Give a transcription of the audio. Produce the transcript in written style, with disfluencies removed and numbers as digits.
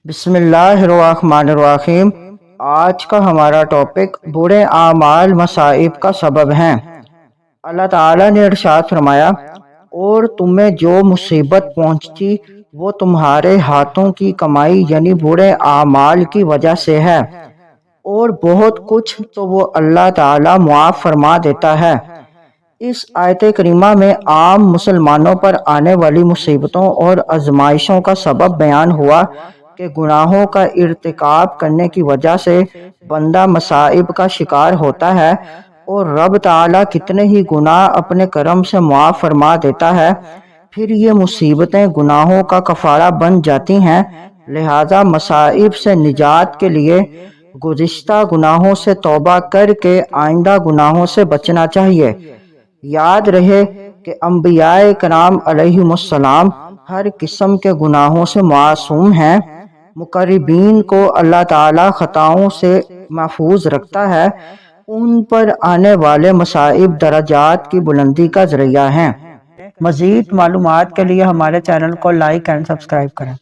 بسم اللہ الرحمن الرحیم۔ آج کا ہمارا ٹاپک برے اعمال مصائب کا سبب ہیں۔ اللہ تعالیٰ نے ارشاد فرمایا، اور تمہیں جو مصیبت پہنچتی وہ تمہارے ہاتھوں کی کمائی یعنی برے اعمال کی وجہ سے ہے، اور بہت کچھ تو وہ اللہ تعالیٰ معاف فرما دیتا ہے۔ اس آیت کریمہ میں عام مسلمانوں پر آنے والی مصیبتوں اور آزمائشوں کا سبب بیان ہوا کہ گناہوں کا ارتکاب کرنے کی وجہ سے بندہ مصائب کا شکار ہوتا ہے، اور رب تعالیٰ کتنے ہی گناہ اپنے کرم سے معاف فرما دیتا ہے، پھر یہ مصیبتیں گناہوں کا کفارہ بن جاتی ہیں۔ لہذا مصائب سے نجات کے لیے گزشتہ گناہوں سے توبہ کر کے آئندہ گناہوں سے بچنا چاہیے۔ یاد رہے کہ انبیاء کرام علیہم السلام ہر قسم کے گناہوں سے معصوم ہیں۔ مقربین کو اللہ تعالیٰ خطاؤں سے محفوظ رکھتا ہے، ان پر آنے والے مصائب درجات کی بلندی کا ذریعہ ہیں۔ مزید معلومات کے لیے ہمارے چینل کو لائک اینڈ سبسکرائب کریں۔